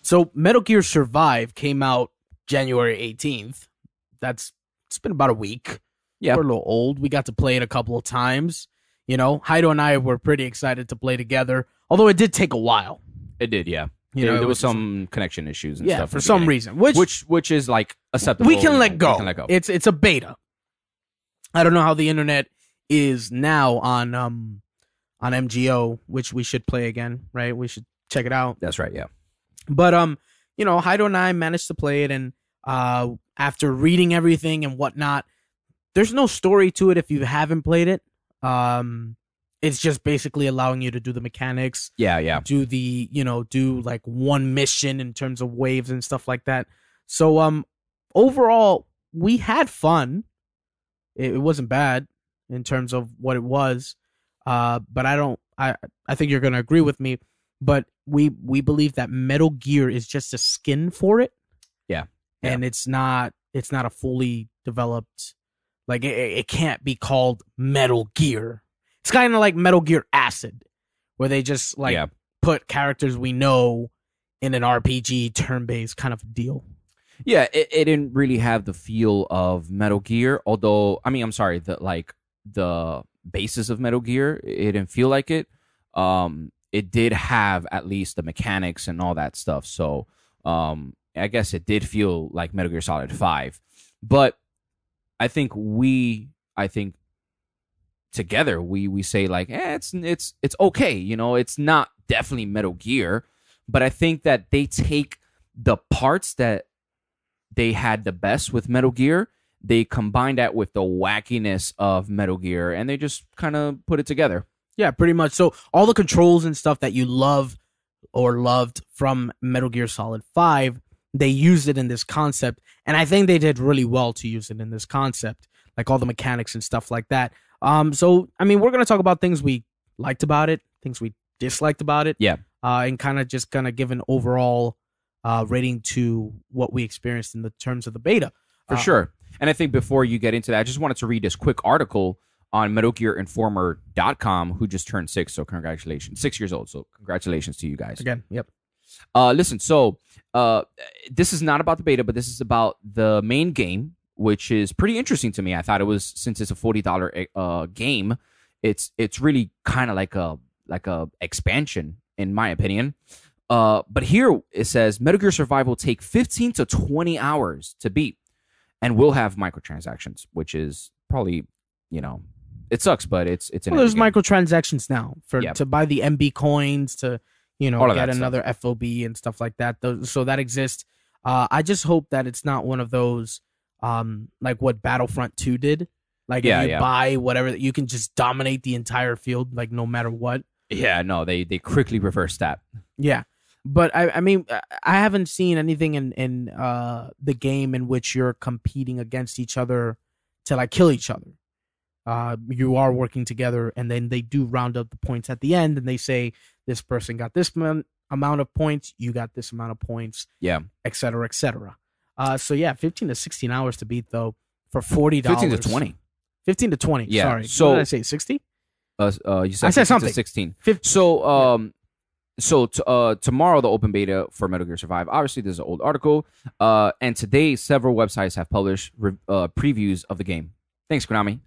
So Metal Gear Survive came out January 18th. It's been about a week. Yeah. We're a little old. We got to play it a couple of times. You know, Heido and I were pretty excited to play together, although it did take a while. It did, yeah. There was some connection issues and yeah, stuff. for some reason. Which is like acceptable. We can let go. We can let go. It's a beta. I don't know how the internet is now on MGO, which we should play again, right? We should check it out. That's right, yeah. But you know, Heido and I managed to play it, and after reading everything and whatnot, there's no story to it if you haven't played it. It's just basically allowing you to do the mechanics. Yeah. Do like one mission in terms of waves and stuff like that. So overall, we had fun. It wasn't bad in terms of what it was. But I think you're gonna agree with me. But we believe that Metal Gear is just a skin for it. Yeah. And it's not a fully developed, like it can't be called Metal Gear. It's kind of like Metal Gear Acid, where they just put characters we know in an RPG turn-based kind of deal. Yeah, it didn't really have the feel of Metal Gear, although the basis of Metal Gear, it didn't feel like it. It did have at least the mechanics and all that stuff. So I guess it did feel like Metal Gear Solid 5. But I think together we say like, it's okay. You know, it's not definitely Metal Gear, but I think that they take the parts that they had the best with Metal Gear, they combine that with the wackiness of Metal Gear, and they just kind of put it together. Yeah, pretty much. So all the controls and stuff that you love or loved from Metal Gear Solid 5, they used it in this concept, and I think they did really well to use it in this concept, like all the mechanics and stuff like that. So, I mean, we're going to talk about things we liked about it, things we disliked about it. Yeah. And kind of just going to give an overall rating to what we experienced in the terms of the beta. For sure. And I think before you get into that, I just wanted to read this quick article on MetalGearInformer.com, who just turned 6, so congratulations. 6 years old, so congratulations to you guys. Again, yep. Listen, so this is not about the beta, but this is about the main game, which is pretty interesting to me. I thought it was, since it's a $40 game, it's really kind of like a expansion, in my opinion. But here it says Metal Gear Survive will take 15 to 20 hours to beat, and will have microtransactions, which is probably, it sucks, but it's well, there's microtransactions now to buy the MB coins, to get another FOB and stuff like that. So that exists. I just hope that it's not one of those like what Battlefront 2 did. Like if you buy whatever, you can just dominate the entire field, like no matter what. Yeah, no, they quickly reversed that. Yeah. But I mean, I haven't seen anything in the game in which you're competing against each other to like kill each other. You are working together, and then they do round up the points at the end, and they say this person got this amount of points, you got this amount of points, et cetera, et cetera. So yeah, 15 to 16 hours to beat though for $40. 15 to 20. 15 to 20. Yeah. Sorry. So what did I say? 60? You said I said something. To 16. 50. So tomorrow, the open beta for Metal Gear Survive. Obviously, this is an old article. And today, several websites have published previews of the game. Thanks, Konami.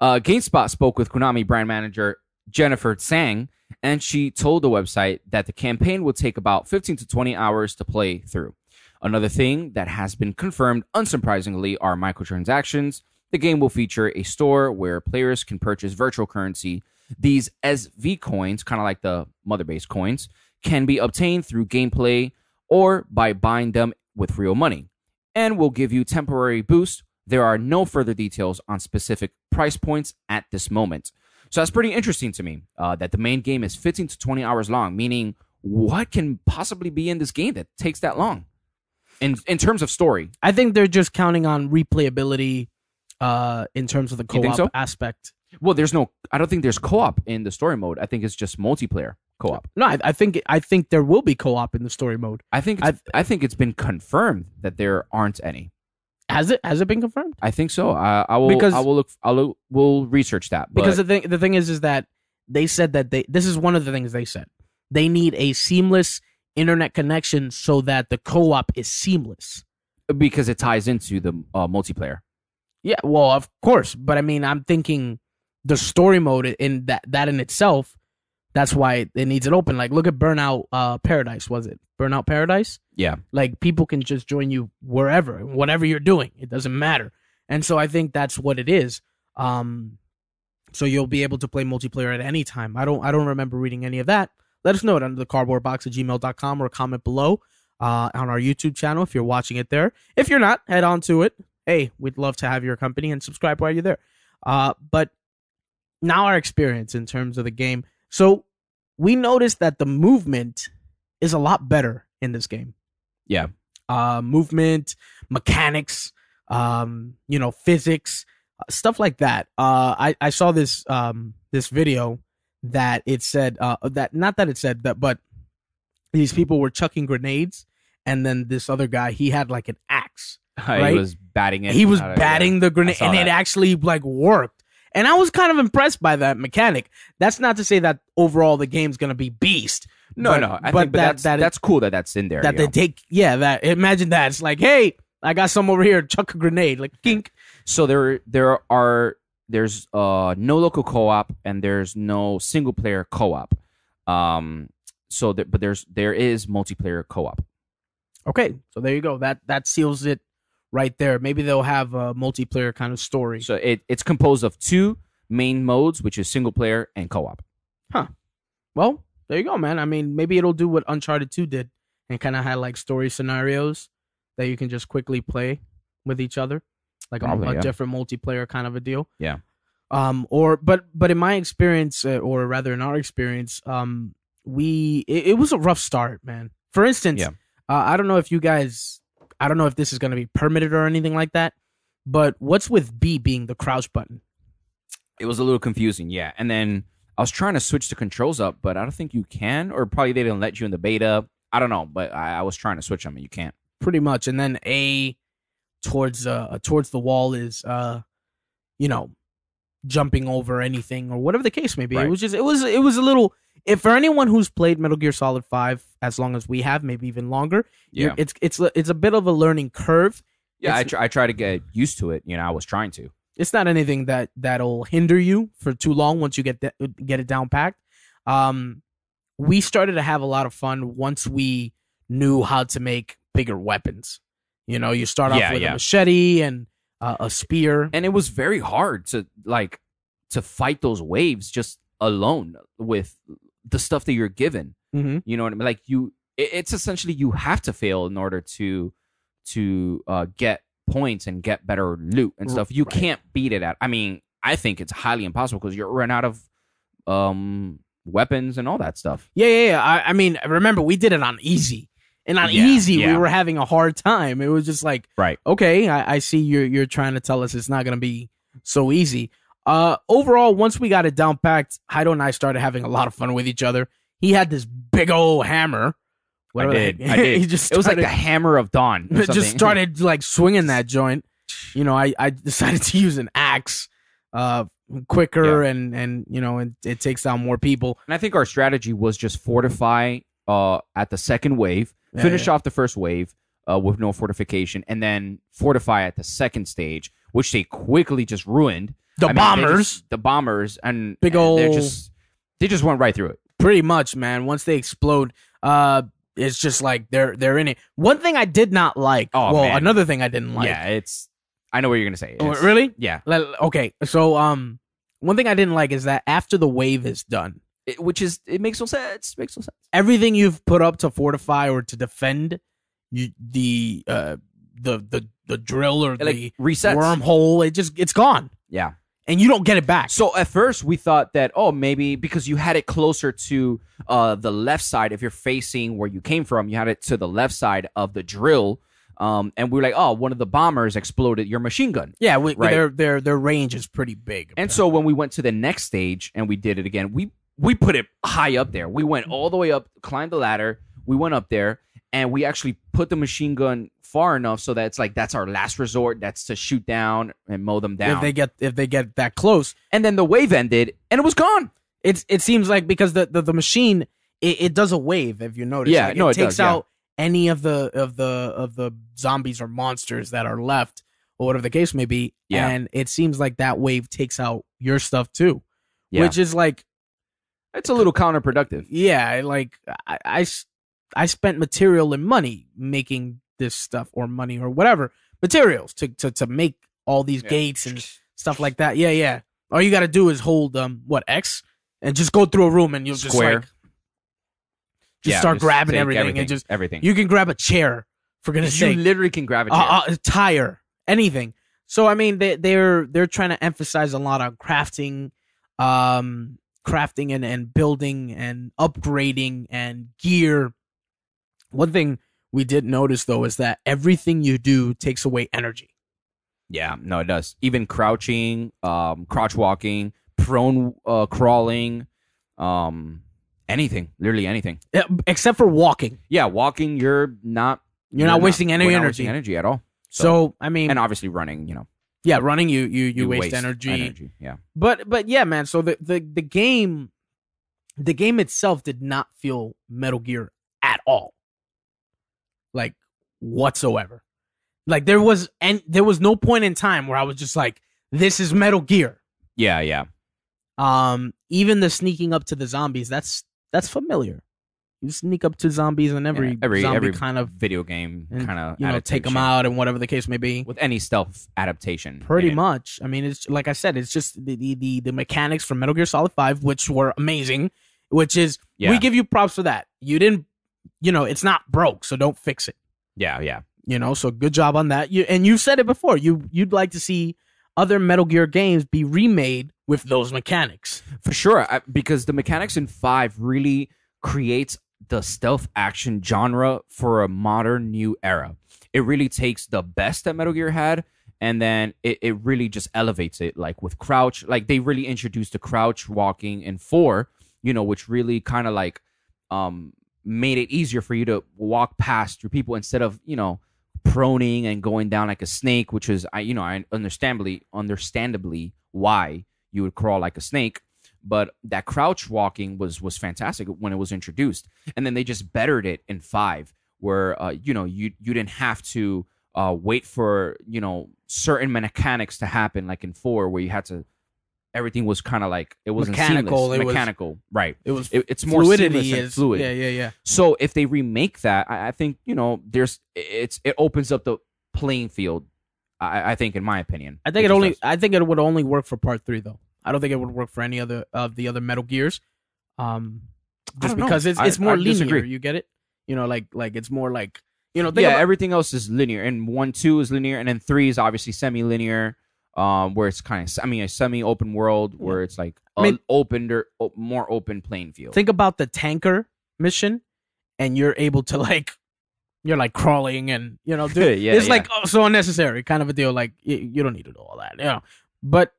GameSpot spoke with Konami brand manager Jennifer Tsang, and she told the website that the campaign will take about 15 to 20 hours to play through. Another thing that has been confirmed, unsurprisingly, are microtransactions. The game will feature a store where players can purchase virtual currency. These SV coins, kind of like the mother-based coins, can be obtained through gameplay or by buying them with real money, and will give you temporary boost. There are no further details on specific price points at this moment. So that's pretty interesting to me, that the main game is 15 to 20 hours long, meaning what can possibly be in this game that takes that long in terms of story? I think they're just counting on replayability in terms of the co-op aspect. Well, I don't think there's co-op in the story mode. I think it's just multiplayer co-op. No, I think there will be co-op in the story mode. I think it's been confirmed that there aren't any. Has it been confirmed? I think so. We'll research that. Because the thing is that they said that this is one of the things they said. They need a seamless, internet connection so that the co-op is seamless. Because it ties into the multiplayer. Yeah, well, of course, but I mean, I'm thinking the story mode in that in itself. That's why it needs it open. Like, look at Burnout Paradise. Was it Burnout Paradise? Yeah. Like, people can just join you wherever, whatever you're doing. It doesn't matter. And so I think that's what it is. So you'll be able to play multiplayer at any time. I don't remember reading any of that. Let us know it under the cardboardbox@gmail.com or comment below on our YouTube channel if you're watching it there. If you're not, head on to it. Hey, we'd love to have your company and subscribe while you're there. But now our experience in terms of the game. So we noticed that the movement is a lot better in this game. Yeah. Movement, mechanics, physics, stuff like that. I saw this this video that it said that not that it said that, but these people were chucking grenades, and then this other guy, he had like an axe. Right? He was batting it. He was batting the grenade, and it actually like worked. And I was kind of impressed by that mechanic. That's not to say that overall the game's gonna be beast. No, I think that's cool that that's in there. That they take, that imagine that it's like, hey, I got some over here, chuck a grenade, like kink. So there's no local co-op and there's no single player co-op. But there is multiplayer co-op. Okay, so there you go. That seals it right there. Maybe they'll have a multiplayer kind of story. So it's composed of two main modes, which is single player and co-op. Huh. Well, there you go, man. I mean, maybe it'll do what Uncharted 2 did and kind of had like story scenarios that you can just quickly play with each other, like a different multiplayer kind of a deal. Yeah. But in my experience, or rather in our experience, it was a rough start, man. For instance, I don't know if this is going to be permitted or anything like that, but what's with B being the crouch button? It was a little confusing, yeah. And then I was trying to switch the controls up, but I don't think you can, or probably they didn't let you in the beta. I don't know, but I was trying to switch them and you can't. Pretty much. And then A towards the wall is jumping over anything or whatever the case may be. Right. It was a little, if for anyone who's played Metal Gear Solid 5 as long as we have, maybe even longer, it's a bit of a learning curve. Yeah, I try to get used to it. I was trying to. It's not anything that'll hinder you for too long once you get it down packed. We started to have a lot of fun once we knew how to make bigger weapons. You start off with a machete and a spear, and it was very hard to fight those waves just alone with the stuff that you're given. Mm-hmm. You know what I mean? Like it's essentially you have to fail in order to get points and get better loot and stuff. You can't beat it at. I mean, I think it's highly impossible because you're run out of weapons and all that stuff. Yeah. I mean, remember we did it on easy. And on easy, we were having a hard time. It was just like, okay, I see you're trying to tell us it's not going to be so easy. Overall, once we got it down packed, Heido and I started having a lot of fun with each other. He had this big old hammer. I did. It was like the hammer of dawn. It just started like swinging that joint. I decided to use an axe quicker and it takes down more people. And I think our strategy was just fortify at the second wave. Finish off the first wave with no fortification, and then fortify at the second stage, which they quickly just ruined. The bombers, and big old. They just went right through it. Pretty much, man. Once they explode, it's just like they're in it. One thing I did not like. Another thing I didn't like. Yeah, I know what you're gonna say. Really? Yeah. Okay. So one thing I didn't like is that after the wave is done. It makes no sense. Everything you've put up to fortify or to defend the drill or the resets. Wormhole, it's gone. Yeah. And you don't get it back. So at first we thought that, maybe because you had it closer to the left side, if you're facing where you came from, you had it to the left side of the drill. And we were like, one of the bombers exploded your machine gun. Yeah, their range is pretty big. Apparently. And so when we went to the next stage and we did it again, we put it high up there. We went all the way up, climbed the ladder. We went up there, and we actually put the machine gun far enough so that it's like that's our last resort. That's to shoot down and mow them down. If they get that close, and then the wave ended, and it was gone. It seems like because the machine it does a wave, if you notice. Yeah, Like no, it it takes does. Yeah, out any of the zombies or monsters that are left, or whatever the case may be, yeah, and it seems like that wave takes out your stuff too, yeah. which is like, It's a little counterproductive. yeah, like I spent material and money making this stuff, or money or whatever materials to make all these Yeah. gates and stuff like that. Yeah, yeah. All you got to do is hold what X and just go through a room, and you'll just Square. like just start grabbing take everything, and just everything. you can grab a chair, for goodness You sake, literally can grab a chair. a tire, anything. So I mean, they're trying to emphasize a lot on crafting, crafting and building and upgrading and gear. One thing we did notice though is that everything you do takes away energy. Yeah, no, it does. Even crouching, crouch walking, prone crawling, anything, literally anything. Except for walking. Yeah, walking, you're not wasting any we're not energy. wasting energy at all. So I mean, and obviously running, yeah, running you waste energy. Yeah. But yeah, man. So the game itself did not feel Metal Gear at all, like whatsoever. Like there was no point in time where I was just like, this is Metal Gear. Yeah, yeah. Even the sneaking up to the zombies, that's familiar. You sneak up to zombies in every zombie kind of video game kind of take them out and whatever the case may be. With any stealth adaptation. Pretty much. I mean, it's like I said, it's just the mechanics from Metal Gear Solid 5, which were amazing, which is, we give you props for that. You didn't, it's not broke, so don't fix it. Yeah, yeah. So good job on that. You said it before. You'd like to see other Metal Gear games be remade with those mechanics. For sure, because the mechanics in 5 really creates the stealth action genre for a modern new era. It really takes the best that Metal Gear had, and then it really just elevates it. Like with crouch, like they really introduced the crouch walking in 4, which really kind of like made it easier for you to walk past your people instead of proning and going down like a snake, which is I understandably why you would crawl like a snake. But that crouch walking was fantastic when it was introduced, and then they just bettered it in 5, where you didn't have to wait for certain mechanics to happen, like in 4, where you had to. Everything was kind of like it wasn't mechanical. Seamless. Mechanical, right? It's more fluidity seamless and fluid. Yeah. So if they remake that, I think it opens up the playing field. I think, in my opinion, I think it would only work for Part 3 though. I don't think it would work for any other of the other Metal Gears. Just because it's more linear. Disagree. You get it? Like it's more like everything else is linear, and 1, 2 is linear, and then 3 is obviously semi-linear. Where it's kind of a semi-open world, where it's like more open playing field. Think about the tanker mission, and you're able to you're like crawling and it's like so unnecessary kind of a deal. Like you don't need to do all that, But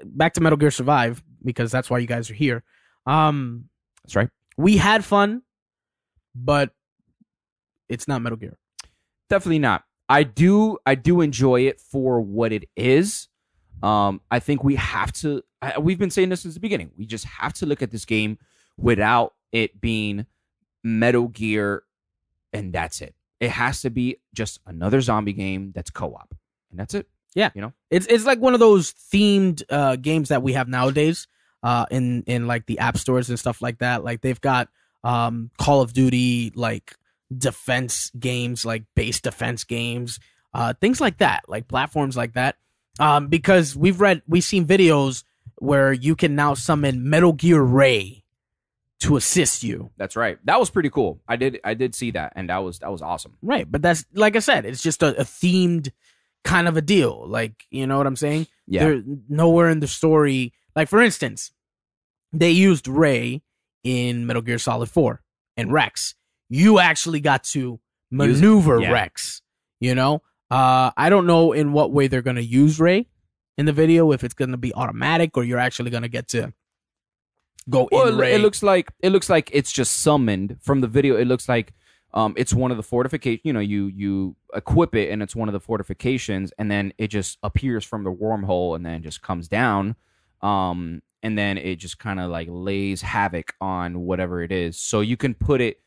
back to Metal Gear Survive, because that's why you guys are here. That's right. We had fun, but it's not Metal Gear. Definitely not. I do enjoy it for what it is. I think we have to. We've been saying this since the beginning. We just have to look at this game without it being Metal Gear, and that's it. It has to be just another zombie game that's co-op, and that's it. Yeah, it's like one of those themed games that we have nowadays in like the app stores and stuff like that. Like they've got Call of Duty like defense games, like base defense games, things like that, like platforms like that. Because we've seen videos where you can now summon Metal Gear Ray to assist you. That's right. That was pretty cool. I did see that, and that was awesome. Right, but that's, like I said, it's just a themed kind of a deal. Like, you know what I'm saying? Yeah. There, nowhere in the story, like for instance, they used Ray in Metal Gear Solid 4 and Rex. You actually got to maneuver Rex, I don't know in what way they're going to use Ray in the video, if it's going to be automatic or you're actually going to get to go in Ray. It looks like it's just summoned from the video. It looks like it's one of the fortifications. You equip it and it's one of the fortifications, and then it just appears from the wormhole and then just comes down. and then it just kind of like lays havoc on whatever it is. So you can put it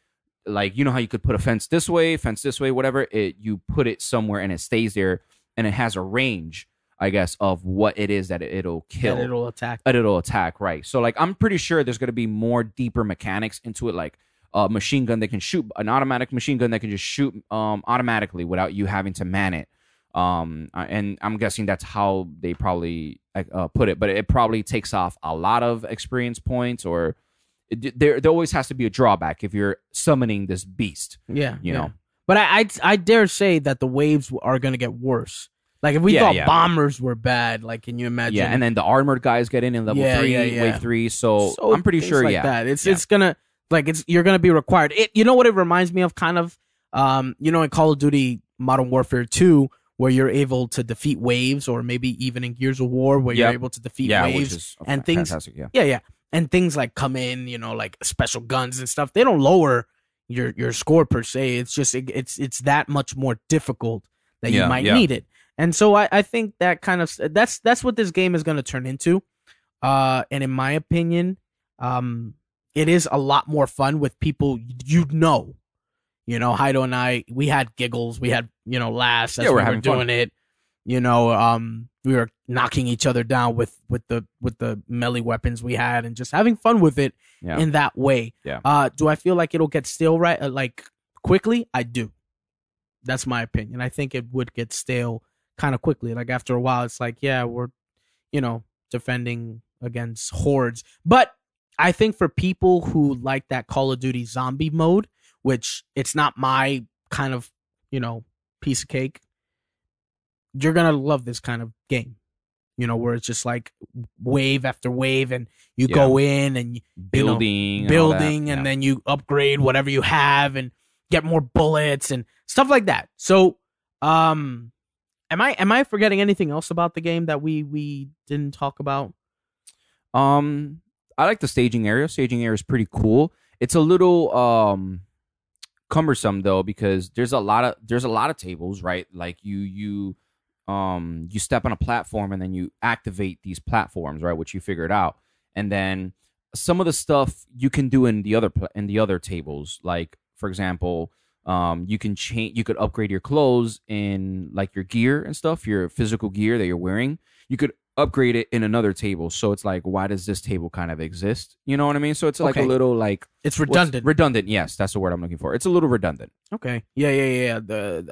like, you know how you could put a fence this way, whatever. It you put it somewhere and it stays there, and it has a range, I guess, of what it is that it'll kill. That it'll attack. That it'll attack, right? So like I'm pretty sure there's gonna be more deeper mechanics into it, like a machine gun that can shoot, an automatic machine gun that can just shoot automatically without you having to man it. And I'm guessing that's how they probably put it, but it probably takes off a lot of experience points, or there always has to be a drawback if you're summoning this beast. Yeah, you know. But I dare say that the waves are going to get worse. Like if we thought bombers were bad, like can you imagine? Yeah, and then the armored guys get in level 3, wave 3. So I'm pretty sure, like that. It's gonna you're gonna be required. You know what it reminds me of, kind of, you know, in Call of Duty Modern Warfare 2, where you're able to defeat waves, or maybe even in Gears of War, where you're able to defeat waves, which is and things. Fantastic, and things like come in, you know, like special guns and stuff. They don't lower your score per se. It's just it's that much more difficult that you might need it. And so I think that kind of that's what this game is going to turn into. And in my opinion, it is a lot more fun with people you know. You know, Heido and I, we had giggles, we had, you know, laughs as we were doing it. You know, we were knocking each other down with the melee weapons we had, and just having fun with it in that way. Do I feel like it'll get stale like quickly? I do. That's my opinion. I think it would get stale kind of quickly. Like after a while, it's like, yeah, we're, you know, defending against hordes. But I think for people who like that Call of Duty zombie mode, which it's not my kind of, you know, piece of cake, you're going to love this kind of game, you know, where it's just like wave after wave, and you go in and building, and then you upgrade whatever you have and get more bullets and stuff like that. So, am I forgetting anything else about the game that we didn't talk about? I like the staging area. Staging area is pretty cool. It's a little cumbersome though, because there's a lot of tables, right? Like you step on a platform and then you activate these platforms, right, which you figured out. And then some of the stuff you can do in the other tables, like for example, you could upgrade your clothes in like your gear and stuff, your physical gear that you're wearing. You could upgrade it in another table. So it's like, why does this table kind of exist? You know what I mean? So it's like a little like, it's redundant. Redundant, yes, that's the word I'm looking for. It's a little redundant. Okay. Yeah.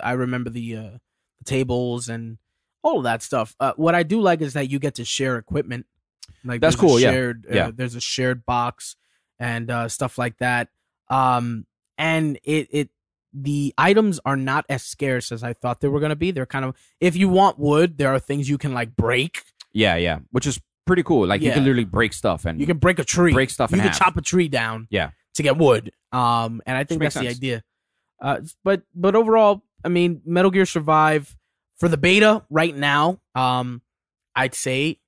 I remember the tables and all of that stuff. What I do like is that you get to share equipment. Like that's cool. There's a shared box and stuff like that. And the items are not as scarce as I thought they were going to be. They're kind of, if you want wood, there are things you can like break. Yeah, which is pretty cool. Like you can literally break stuff, and you can break a tree, break stuff. You can chop a tree down. To get wood. And I think that's the idea. But overall, I mean, Metal Gear Survive for the beta right now, I'd say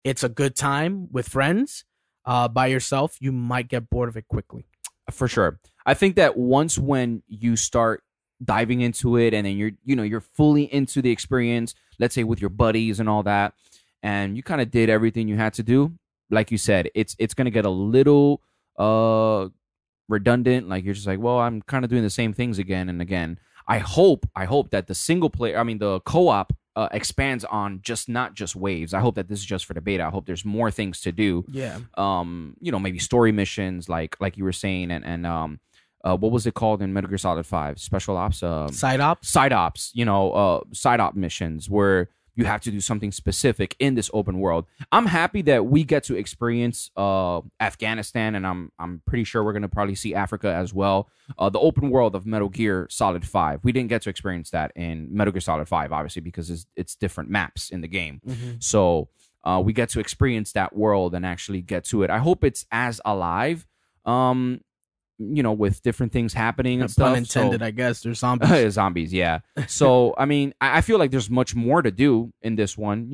it's a good time with friends. By yourself, you might get bored of it quickly. For sure. I think that when you start diving into it, and then you're fully into the experience, let's say with your buddies and all that, and you kind of did everything you had to do, like you said, it's going to get a little redundant. Like you're just like, well, I'm kind of doing the same things again and again. I hope that the co-op expands on not just waves. I hope that this is just for the beta. I hope there's more things to do. Yeah. Maybe story missions, like you were saying, and what was it called in Metal Gear Solid 5? Special ops? Side ops? Side ops, side op missions where you have to do something specific in this open world. I'm happy that we get to experience Afghanistan, and I'm pretty sure we're going to probably see Africa as well. The open world of Metal Gear Solid 5. We didn't get to experience that in Metal Gear Solid 5, obviously, because it's different maps in the game. Mm-hmm. So we get to experience that world and actually get to it. I hope it's as alive. With different things happening and stuff. Pun intended, I guess. There's zombies. Zombies, yeah. So, I mean, I feel like there's much more to do in this one,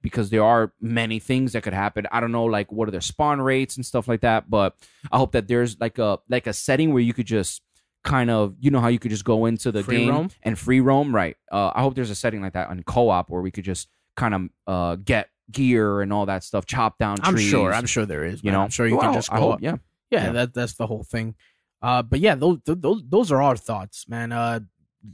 because there are many things that could happen. I don't know, like, what are their spawn rates and stuff like that, but I hope that there's, like a setting where you could just kind of, how you could just go into the game and free roam, right? I hope there's a setting like that on co-op where we could just kind of get gear and all that stuff, chop down trees. I'm sure there is, You man. know, I'm sure you can well, just I go hope, up. yeah, Yeah, yeah. that's the whole thing. But yeah, those are our thoughts, man.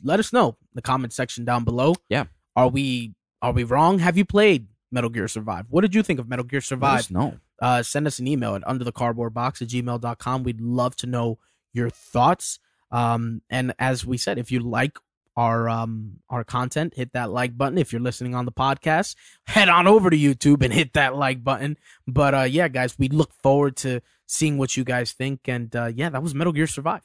Let us know in the comment section down below. Yeah. Are we wrong? Have you played Metal Gear Survive? What did you think of Metal Gear Let Survive? us know. Send us an email at underthecardboardbox@gmail.com. We'd love to know your thoughts. And as we said, if you like our content, hit that like button. If you're listening on the podcast, head on over to YouTube and hit that like button. But yeah, guys, we look forward to seeing what you guys think. And yeah, that was Metal Gear Survive.